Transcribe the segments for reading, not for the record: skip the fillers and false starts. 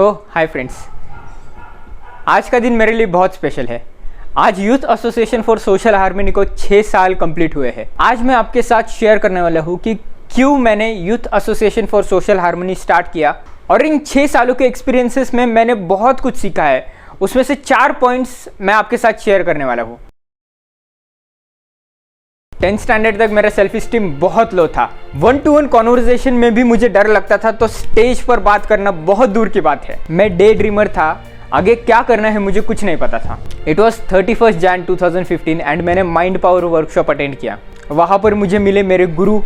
ओह hi friends, आज का दिन मेरे लिए बहुत स्पेशल है। आज youth association for social harmony को 6 साल कंप्लीट हुए हैं। आज मैं आपके साथ शेयर करने वाला हूँ कि क्यों मैंने youth association for social harmony start किया और इन 6 सालों के एक्सपीरियंसेस में मैंने बहुत कुछ सीखा है। उसमें से 4 पॉइंट्स मैं आपके साथ शेयर करने वाला हूँ। 10th स्टैंडर्ड तक मेरा सेल्फ स्टीम बहुत लो था। 1-to-1 कॉन्वर्सेशन में भी मुझे डर लगता था, तो स्टेज पर बात करना बहुत दूर की बात है। मैं डे ड्रीमर था, आगे क्या करना है मुझे कुछ नहीं पता था। इट वॉज 31 Jan 2015 एंड मैंने माइंड पावर वर्कशॉप अटेंड किया। वहाँ पर मुझे मिले मेरे गुरु,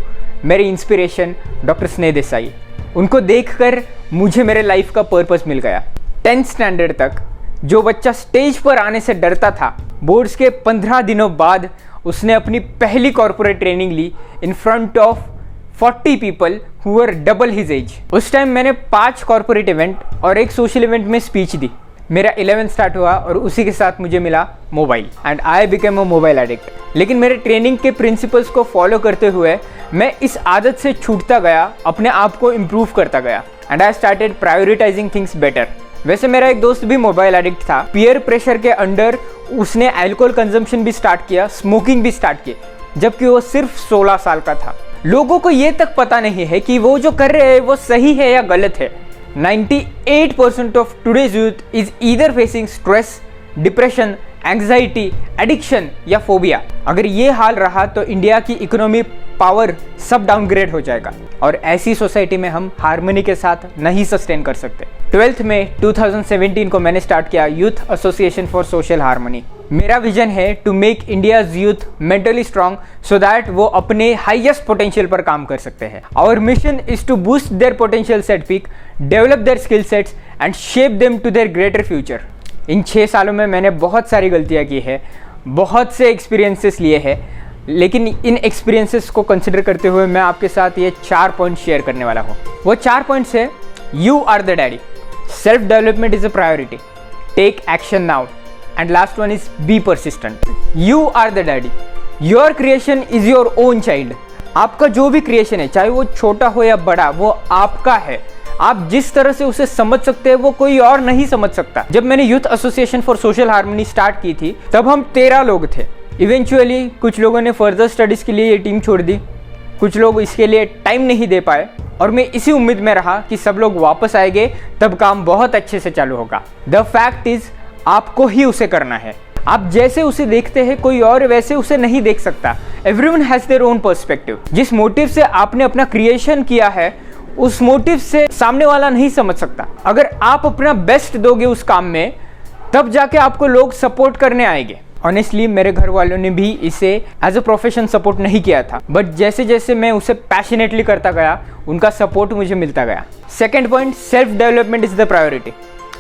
मेरे इंस्पिरेशन डॉक्टर स्नेह देसाई। उनको देखकर मुझे मेरे लाइफ का पर्पस मिल गया। 10th स्टैंडर्ड तक जो बच्चा स्टेज पर आने से डरता था, बोर्ड्स के 15 दिनों बाद उसने अपनी पहली कॉर्पोरेट ट्रेनिंग ली in front of 40 people who were double his age. उस टाइम मैंने 5 कॉर्पोरेट इवेंट और एक सोशल इवेंट में स्पीच दी। मेरा 11th स्टार्ट हुआ और उसी के साथ मुझे मिला mobile and I became a mobile addict. लेकिन मेरे ट्रेनिंग के प्रिंसिपल्स को फॉलो करते हुए मैं इस आदत से छूटता गया, अपने आप को इम्प्रूव करता गया and I started prioritising things better. वैसे मेरा एक दोस्त भी मोबाइल एडिक्ट था। पीयर प्रेशर के अंडर उसने अल्कोहल कंजम्पशन भी स्टार्ट किया, स्मोकिंग भी स्टार्ट की, जबकि वो सिर्फ 16 साल का था। लोगों को ये तक पता नहीं है कि वो जो कर रहे हैं वो सही है या गलत है। 98% of today's youth is either facing stress, depression, anxiety, addiction या फोबिया। अगर ये हाल रहा तो इंडिया की इकोनॉमी, पावर सब डाउनग्रेड हो जाएगा और ऐसी सोसाइटी में हम हार्मनी के साथ नहीं सस्टेन कर सकते। 12th में 2017 को मैंने स्टार्ट किया youth association for social harmony. मेरा विजन है to make India's youth mentally strong so that वो अपने हाईएस्ट पोटेंशियल पर काम कर सकते हैं। Our mission is to boost their potential set peak, develop their skill sets and shape them to their greater future. इन 6 सालों में मैंने बहुत सारी गलतियां की है, बहुत से एक्सपीरियंसेस लिए हैं, लेकिन इन एक्सपीरियंसेस को कंसिडर करते हुए मैं आपके साथ ये 4 पॉइंट शेयर करने वाला हूँ। वो 4 पॉइंट्स है: you are the daddy, self development is a priority, take action now and last one is be persistent. You are the daddy, your creation is your own child. आपका जो भी creation है, चाहे वो छोटा हो या बड़ा, वो आपका है। आप जिस तरह से उसे समझ सकते हैं वो कोई और नहीं समझ सकता। जब मैंने youth association for social harmony start की थी तब हम 13 लोग थे। इवेंचुअली कुछ लोगों ने फर्दर स्टडीज के लिए ये टीम छोड़ दी, कुछ लोग इसके लिए टाइम नहीं दे पाए और मैं इसी उम्मीद में रहा कि सब लोग वापस आएंगे तब काम बहुत अच्छे से चालू होगा। द फैक्ट इज आपको ही उसे करना है। आप जैसे उसे देखते हैं कोई और वैसे उसे नहीं देख सकता। Everyone has their own perspective. जिस मोटिव से आपने अपना क्रिएशन किया है उस मोटिव से सामने वाला नहीं समझ सकता। अगर आप अपना बेस्ट दोगे उस काम में तब जाके आपको लोग सपोर्ट करने आएंगे। ऑनेस्टली मेरे घर वालों ने भी इसे एज अ प्रोफेशन सपोर्ट नहीं किया था, बट जैसे जैसे मैं उसे पैशनेटली करता गया उनका सपोर्ट मुझे मिलता गया। Second point, self development is the priority.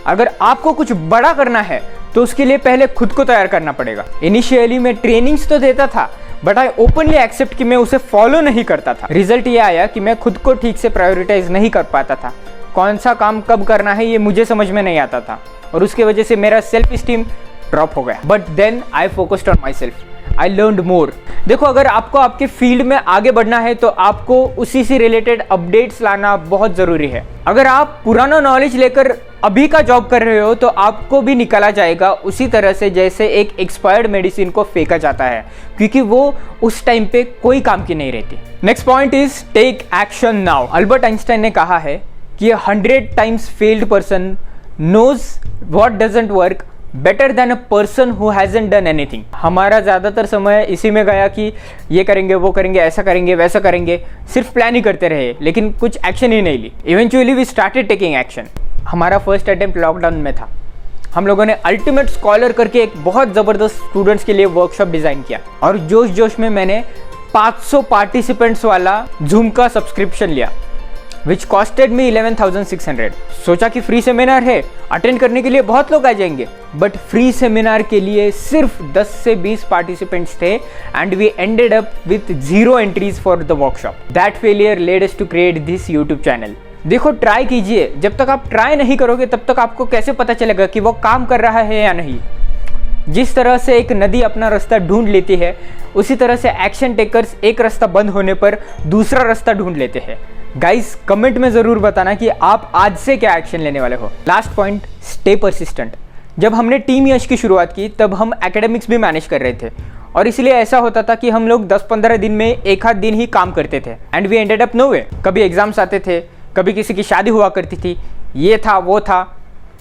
अगर आपको कुछ बड़ा करना है तो उसके लिए पहले खुद को तैयार करना पड़ेगा। इनिशियली मैं ट्रेनिंग्स तो देता था बट आई ओपनली एक्सेप्ट कि मैं उसे फॉलो नहीं करता था। रिजल्ट ये आया कि मैं खुद को ठीक से प्रायोरिटाइज नहीं कर पाता था। कौन सा काम कब करना है ये मुझे समझ में नहीं आता था और उसके वजह से मेरा सेल्फ स्टीम ड्रॉप हो गया। But then I focused on myself, I learned more. देखो, अगर आपको आपके फील्ड में आगे बढ़ना है तो आपको उसी से रिलेटेड अपडेट्स लाना बहुत ज़रूरी है। अगर आप पुराना नॉलेज लेकर अभी का जॉब कर रहे हो तो आपको भी निकाला जाएगा उसी तरह से जैसे एक एक्सपायर्ड मेडिसिन को फेंका जाता है, क्योंकि वो उस टाइम पे कोई काम की नहीं रहती। Next point is take action now. Albert Einstein ने कहा है कि 100 times failed person knows what doesn't work better than a person who hasn't done anything. हमारा ज़्यादातर समय इसी में गया कि ये करेंगे, वो करेंगे, ऐसा करेंगे, वैसा करेंगे, सिर्फ प्लान ही करते रहे लेकिन कुछ एक्शन ही नहीं ली। Eventually we started taking action. हमारा फर्स्ट अटेम्प्ट लॉकडाउन में था। हम लोगों ने अल्टीमेट स्कॉलर करके एक बहुत ज़बरदस्त स्टूडेंट्स के लिए वर्कशॉप डिज़ाइन किया और जोश जोश में मैंने 500 पार्टिसिपेंट्स वाला जूम का सब्सक्रिप्शन लिया विच कॉस्टेड मी 11,600। सोचा कि फ्री सेमिनार है, अटेंड करने के लिए बहुत लोग आ जाएंगे, बट फ्री सेमिनार के लिए सिर्फ 10 से 20 पार्टिसिपेंट्स थे and we ended up with 0 entries for the workshop. That failure led us to create this YouTube channel. देखो, ट्राई कीजिए। जब तक आप ट्राई नहीं करोगे तब तक आपको कैसे पता चलेगा कि वो काम कर रहा है या नहीं। जिस तरह से एक नदी अपना रास्ता ढूंढ लेती है, उसी तरह से एक्शन टेकर्स एक रास्ता बंद होने पर दूसरा रास्ता ढूंढ लेते हैं। गाइस कमेंट में ज़रूर बताना कि आप आज से क्या एक्शन लेने वाले हो। Last point, stay persistent. जब हमने टीम यश की शुरुआत की तब हम एकेडमिक्स भी मैनेज कर रहे थे और इसलिए ऐसा होता था कि हम लोग 10-15 दिन में एक आध दिन ही काम करते थे and we ended up nowhere. कभी एग्जाम्स आते थे, कभी किसी की शादी हुआ करती थी, ये था वो था,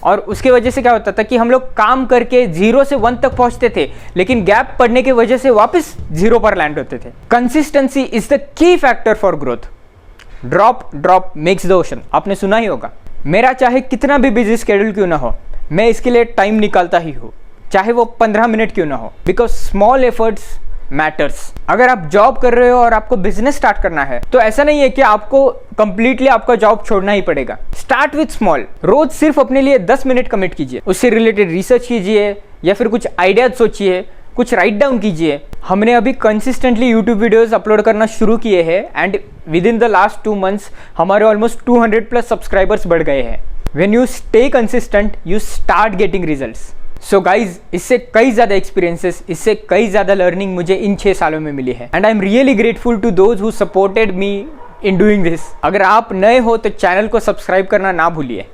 और उसके वजह से क्या होता था कि हम लोग काम करके 0 से 1 तक पहुंचते थे, लेकिन गैप पड़ने की वजह से वापस 0 पर लैंड होते थे। Consistency is the key factor for growth. Drop makes the ocean, आपने सुना ही होगा। मेरा चाहे कितना भी बिजी स्केड्यूल क्यों ना हो, मैं इसके लिए टाइम निकालता ही हूँ, चाहे वो 15 मिनट क्यों ना हो, बिकॉज स्मॉल एफर्ट्स मैटर्स। अगर आप जॉब कर रहे हो और आपको बिजनेस स्टार्ट करना है तो ऐसा नहीं है कि आपको कंप्लीटली आपका जॉब छोड़ना ही पड़ेगा। Start with small. रोज सिर्फ अपने लिए 10 मिनट कमिट कीजिए, उससे रिलेटेड रिसर्च कीजिए या फिर कुछ आइडियाज सोचिए, कुछ राइट डाउन कीजिए। हमने अभी कंसिस्टेंटली यूट्यूब वीडियोस अपलोड करना शुरू किए हैं and with in the last 2 months हमारे ऑलमोस्ट 200+ सब्सक्राइबर्स बढ़ गए हैं। When you stay consistent you start getting results. So guys, इससे कई ज़्यादा एक्सपीरियंसेस, इससे कई ज़्यादा लर्निंग मुझे इन 6 सालों में मिली है and I am really grateful to those who supported me in doing this. अगर आप नए हो तो चैनल को सब्सक्राइब करना ना भूलिए।